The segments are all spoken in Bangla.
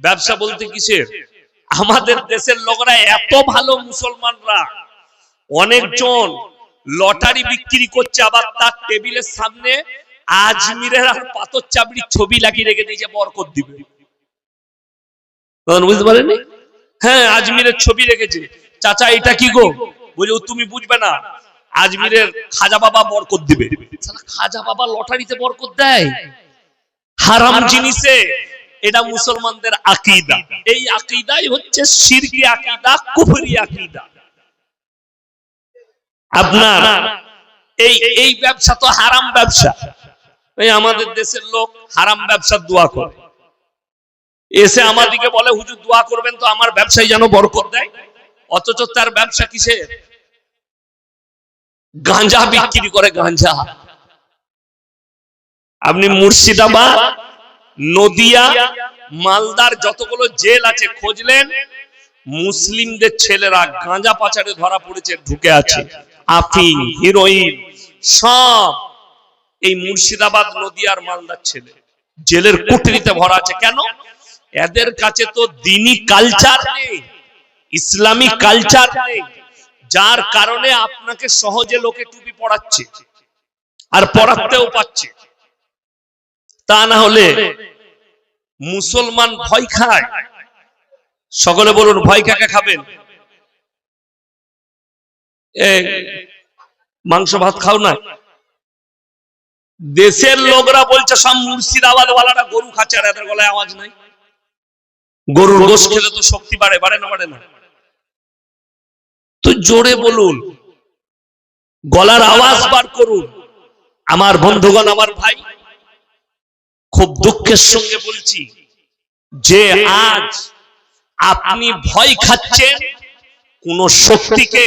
ব্যবসা বলতে কিসের? আমাদের দেশের লোকরা এত ভালো, মুসলমানরা অনেকজন লটারি বিক্রি করছে, আবার তার টেবিলের সামনে আজমিরের আর পাথর চাবড়ির ছবি লাগিয়ে রেখে দিয়েছে, বরকত দিবে। বুঝতে পারেনি? হ্যাঁ, আজমিরের ছবি রেখেছে। চাচা এটা কি গো? বলে তুমি বুঝবে না, আজমিরের খাজা বাবা বরকত দিবে। খাজা বাবা লটারিতে বরকত দেয়? হারাম জিনিসে। এটা মুসলমানদের আকীদা। এই আকীদাই হচ্ছে শিরকি আকীদা, কুফরি আকীদা। আপনার এই ব্যবসা তো হারাম ব্যবসা। এই আমাদের দেশের লোক হারাম ব্যবসার দোয়া করে, এসে আমাদেরকে বলে হুজুর দোয়া করবেন তো আমার ব্যবসায় যেন বরকত দেয়। অথচ তার ব্যবসা কিসের? গাঁজা বিক্রি করে, গাঁজা। আপনি মুর্শিদাবাদ, নদিয়া, মালদার যতগুলো জেল আছে খুঁজলেন, মুসলিমদের ছেলেরা গাঁজা পাচারে ধরা পড়েছে, ঢুকে আছে। আফিম, হিরোইন সব এই মুর্শিদাবাদ, নদিয়ার, মালদার ছেলে জেলের কুঠরিতে ভরা আছে। কেন? এদের কাছে তো দ্বীনি কালচার নেই, ইসলামিক কালচার নেই, যার কারণে আপনাকে সহজে লোকে টুপি পড়াচ্ছে আর পড়াতেও পাচ্ছে। তা না হলে মুসলমান ভয় খায়। সকলে বলুন, ভয় কাকে খাবেন? মাংস ভাত খাও না। দেশের লোকরা বলছে সব মুর্শিদাবাদ ওয়ালারা গরু খাচ্ছে, আর এদের গলায় আওয়াজ নাই। গরুর গোশ খেলে তো শক্তি বাড়ে, বাড়ে না? বাড়ে না? তো জোরে বলুন, গলার আওয়াজ বার করুন। আমার বন্ধুগণ, আমার ভাই, খুব দুঃখের সঙ্গে বলছি যে আজ আপনি ভয় খাচ্ছেন কোন শক্তিকে,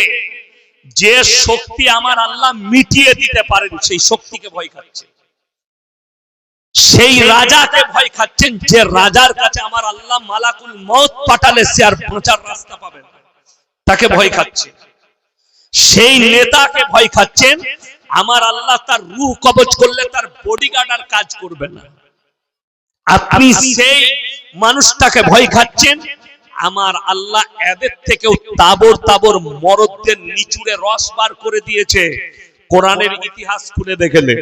যে শক্তি আমার আল্লাহ মিটিয়ে দিতে পারেন, সেই শক্তিকে ভয় খাচ্ছেন। সেই রাজাকে ভয় খাচ্ছেন, যে রাজার কাছে আমার আল্লাহ মালাকুল মউত পাঠালে সে আর বাঁচার রাস্তা পাবে না, তাকে ভয় খাচ্ছে। সেই নেতাকে ভয় খাচ্ছেন, আমার আল্লাহ তার রূহ কবজ করলে তার বডিগার্ড আর কাজ করবে না। আপনি সেই মানুষটাকে ভয় খাচ্ছেন, আমার আল্লাহ এদের থেকেও তাবর তাবর মরদদের নিচুড়ে রস বার করে দিয়েছে। কোরআনের ইতিহাস খুলে দেখলে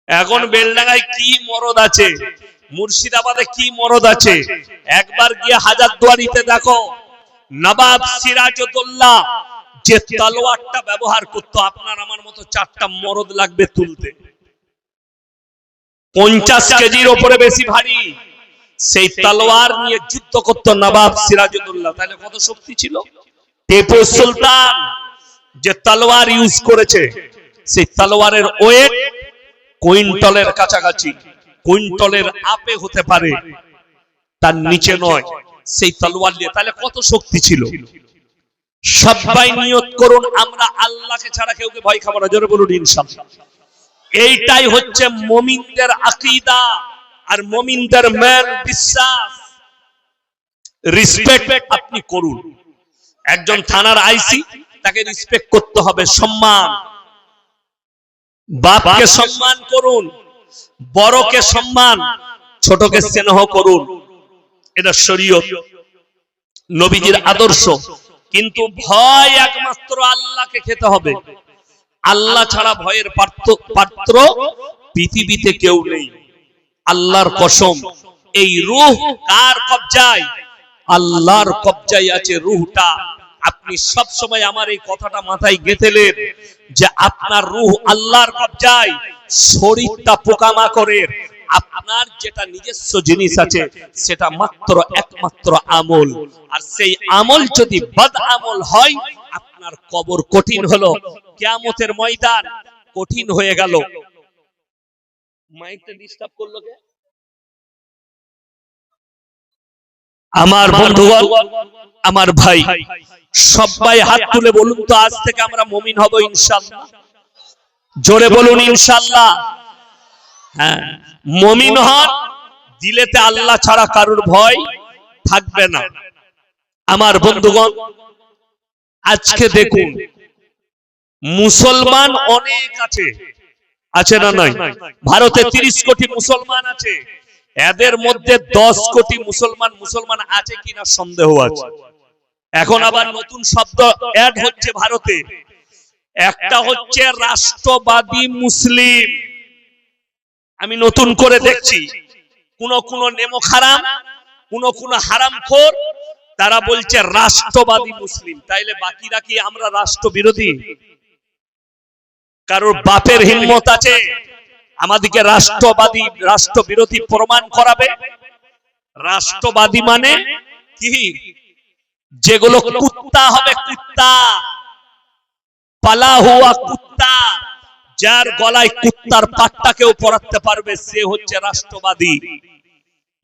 এখন বেলডাঙ্গায় কি মরদ আছে, মুর্শিদাবাদে কি মরদ আছে। একবার গিয়ে হাজারদুয়ারিতে দেখো, নবাব সিরাজউদ্দৌলা যে তলোয়ারটা ব্যবহার করতো, আপনার আমার মতো 4টা মরদ লাগবে তুলতে, 50 কেজির উপরে বেশি ভারী। সেই তলোয়ার নিয়ে যুদ্ধ করতো নবাব সিরাজউদ্দৌলা। তাহলে কত শক্তি ছিল? টিপু সুলতান যে তলোয়ার ইউজ করেছে, সেই তলোয়ারের ওয়েট কুইন্টলের কাছাকাছি, কুইন্টলের আপে হতে পারে, তার নিচে নয়। সেই তলোয়ার নিয়ে তাহলে কত শক্তি ছিল। সবাই নিয়ত করুন, আমরা আল্লাহকে ছাড়া কাউকে ভয় খাবো না। জোরে বলুন ইনশাআল্লাহ। এইটাই হচ্ছে মুমিনদের আকীদা আর মুমিনদের মেন বিশ্বাস। রেসপেক্ট আপনি করুন। একজন থানার আইসি, তাকে রেসপেক্ট করতে হবে, সম্মান। বাপকে সম্মান করুন, বড়কে সম্মান, ছোটকে স্নেহ করুন। এটা শরীয়ত, নবীজির আদর্শ। কিন্তু ভয় একমাত্র আল্লাহকে খেতে হবে। আল্লাহ ছাড়া ভয়ের পাত্র পৃথিবীতে কেউ নেই। আল্লাহর কসম, এই রূহ কার কবজায়? আল্লাহর কবজায় আছে রূহটা। আপনি সব সময় আমার এই কথাটা মাথায় গেঁথেলেন যে আপনার রূহ আল্লাহর কবজায়, শরীরটা পোকামাকড়ের। আপনার যেটা নিজস্ব জিনিস আছে সেটা মাত্র একমাত্র আমল। আর সেই আমল যদি বদ আমল হয়, আপনার কবর কঠিন হলো, কিয়ামতের ময়দান কঠিন হয়ে গেল। মাইকটা ডিস্টার্ব করলো কে? আমার বন্ধুগণ, আমার ভাই, সবাই হাত তুলে বলুন তো, আজ থেকে আমরা মুমিন হব ইনশাআল্লাহ। জোরে বলুন ইনশাআল্লাহ। হ্যাঁ, মুমিন হন, দিলেতে আল্লাহ ছাড়া কারোর ভয় থাকবে না। আমার বন্ধুগণ, আজকে দেখুন, মুসলমান অনেক আছে, আছে না নাই? ভারতে 30 কোটি মুসলমান আছে, এদের মধ্যে 10 কোটি মুসলমান আছে কিনা সন্দেহ আছে। এখন আবার নতুন শব্দ অ্যাড হচ্ছে ভারতে, একটা হচ্ছে রাষ্ট্রবাদী মুসলিম। আমি নতুন করে দেখছি কোন নেমক হারাম, কোন হারামখোর, তারা বলছে রাষ্ট্রবাদী মুসলিম। তাইলে বাকিরা কি আমরা রাষ্ট্র বিরোধী? কারোর বাপের হিম্মত আছে আমাদেরকে রাষ্ট্র বিরোধী প্রমাণ করাবে? রাষ্ট্রবাদী মানে কি? যেগুলো কুত্তা হবে, কুত্তা, পালা হুয়া কুত্তা, যার গলায় কুত্তার পাট্টা কেউ পরাতে পারবে সে হচ্ছে রাষ্ট্রবাদী।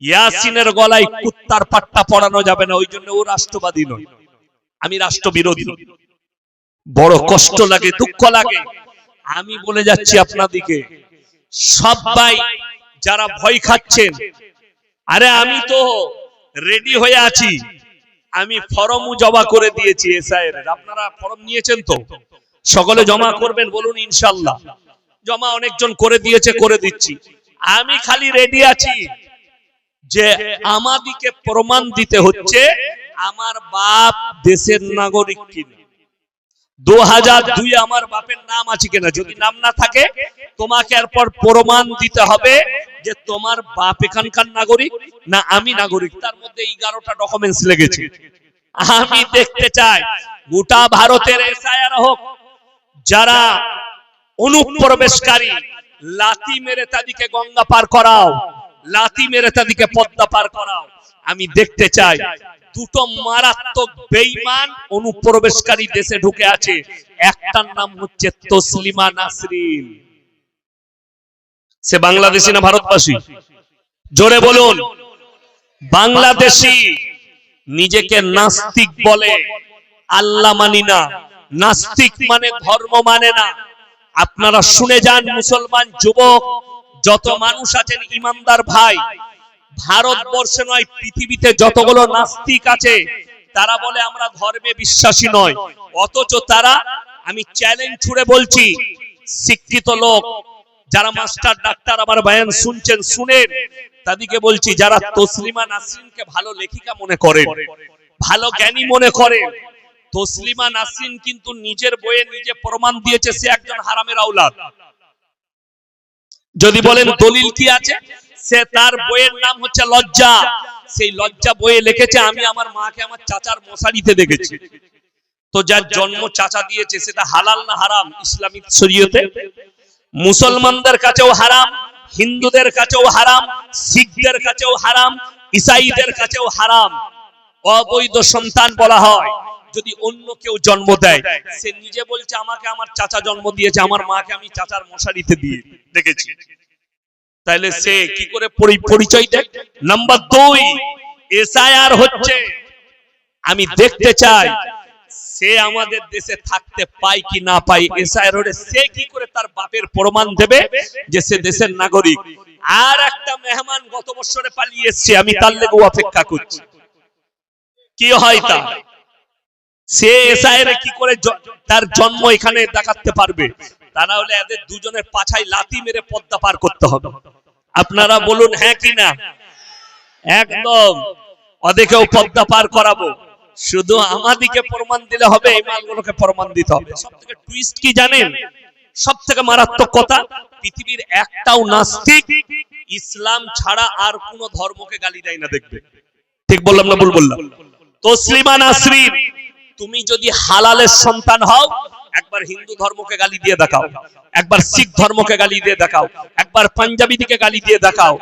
ইয়াসিনের গলায় কুত্তার পাট্টা পরানো যাবে না, ওই জন্য ও রাষ্ট্রবাদী নয়। আমি রাষ্ট্রবিরোধী। বড় কষ্ট লাগে, দুঃখ লাগে। আমি বলে যাচ্ছি আপনাদিকে, সবাই যারা ভয় খাচ্ছেন, আরে আমি তো রেডি হয়ে আছি, আমি ফর্মও জমা করে দিয়েছি এসআইয়ের। আপনারা ফর্ম নিয়েছেন তো? সকলে জমা করবেন বলুন ইনশাআল্লাহ। জমা অনেকজন করে দিয়েছে, করে দিচ্ছি। আমি খালি রেডি আছি যে আমাদিকে প্রমাণ দিতে হচ্ছে আমার বাপ দেশের নাগরিক কিনা। 2002 আমার বাপের নাম আছে কিনা। যদি নাম না থাকে তোমাকে এরপর প্রমাণ দিতে হবে যে তোমার বাপ এখানকার নাগরিক না আমি নাগরিক। তার মধ্যে 11টা ডকুমেন্টস লেগেছে। আমি দেখতে চাই গোটা ভারতের এসআইআর হোক, যারা অনুপ্রবেশকারী লাথি মেরে তাদেরকে গঙ্গা পার করাও, লাথি মেরে তাদেরকে পদ্মা পার করাও। আমি দেখতে চাই দুটো মারাত্মক বেঈমান অনুপ্রবেশকারী দেশে ঢুকে আছে। একটার নাম হচ্ছে তসলিমা নাসরিন। সে বাংলাদেশী না ভারতবাসী? জোরে বলুন। বাংলাদেশী, নিজেকে নাস্তিক বলে, আল্লাহ মানি না। নাস্তিক মানে ধর্ম মানে না। আপনারা শুনে যান, মুসলমান যুবক যত মানুষ আছেন ইমানদার ভাই, ভারতবর্ষে নয় পৃথিবীতে যতগুলো নাস্তিক আছে তারা বলে আমরা ধর্মে বিশ্বাসী নয়। অথচ তারা, আমি চ্যালেঞ্জ ছুড়ে বলছি, শিক্ষিত লোক যারা মাস্টার ডাক্তার আমার বয়ান শুনছেন, শুনেন, তাদেরকে বলছি যারা তসলিমা নাসরিনকে ভালো লেখিকা মনে করেন, ভালো জ্ঞানী মনে করেন, তসলিমা নাসরিন কিন্তু নিজের বইয়ে নিজে প্রমাণ দিয়েছে সে একজন হারামের আওলাদ। যদি বলেন দলিল কি আছে, সে তার বইয়ের নাম হচ্ছে লজ্জা। সেই লজ্জা বইয়ে লিখেছে আমি আমার মাকে আমার চাচার মশারিতে দেখেছি। তো যার জন্ম চাচা দিয়েছে সেটা হালাল না হারাম ইসলামিক শরীয়তে? মুসলমানদের কাছেও হারাম, হিন্দুদের কাছেও হারাম, শিখদের কাছেও হারাম, ইসাইদের কাছেও হারাম। অবৈধ সন্তান বলা হয় যদি অন্য কেউ জন্ম দেয়। সে নিজে বলছে আমাকে আমার চাচা জন্ম দিয়েছে, আমার মাকে আমি চাচার মশারিতে দিয়ে দেখেছি। তাহলে সে কি করে পরিচয় দেয়? নাম্বার 2, এসআইআর হচ্ছে, আমি দেখতে চাই সে আমাদের দেশে থাকতে পায় কি না পায়। এসআইআর হলে সে কি করে তার বাপের প্রমাণ দেবে যে সে দেশের নাগরিক? আর একটা মেহমান গত বছরে পালিয়ে এসেছে, আমি তার লেগে অপেক্ষা করছি কি হয় তা। সে এসআইআর কি করে তার জন্ম এখানে দেখাতে পারবে? তা না হলে এদের দুজনের পাছায় লাথি মেরে পদ্মা পার করতে হবে। আপনারা বলুন হ্যাঁ কি না? একদম ওদেরকেও পদ্মা পার করাবো। শুধু আমাদিকে প্রমাণ দিলে হবে, এই মালগুলোকে প্রমাণ দিতে হবে। সবথেকে টুইস্ট কি জানেন? সবথেকে মারাত্মক কথা, পৃথিবীর একটাও নাস্তিক ইসলাম ছাড়া আর কোন ধর্মকে গালি দেয় না। দেখবে, ঠিক বললাম না ভুল বললাম? তসলিমা নাসরিন, তুমি যদি হালালের সন্তান হও, একবার হিন্দু ধর্মকে গালি দিয়ে দেখাও, একবার শিখ ধর্মকে গালি দিয়ে দেখাও, একবার পাঞ্জাবি দিকে গালি দিয়ে দেখাও,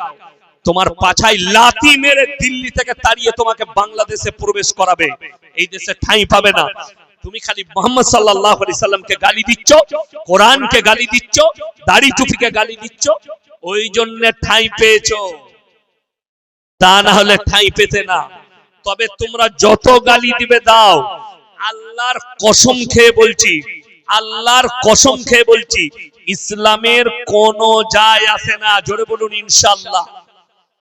তোমার পাছায় লাথি মেরে দিল্লি থেকে তাড়িয়ে তোমাকে বাংলাদেশে প্রবেশ করাবে। এই দেশে ঠাঁই পাবে না। তুমি খালি মুহাম্মদ সাল্লাল্লাহু আলাইহি সাল্লামকে গালি দিচ্ছ, কোরআনকে গালি দিচ্ছ, দাড়ি টুপিকে গালি দিচ্ছ, ওই জন্য ঠাঁই পেয়েছো। তা না হলে ঠাঁই পেতে না। তবে তোমরা যত গালি দিবে দাও, আল্লাহর কসম খেয়ে বলছি, আল্লাহর কসম খেয়ে বলছি, ইসলামের কোনো যায় আসে না। জোরে বলুন ইনশাআল্লাহ।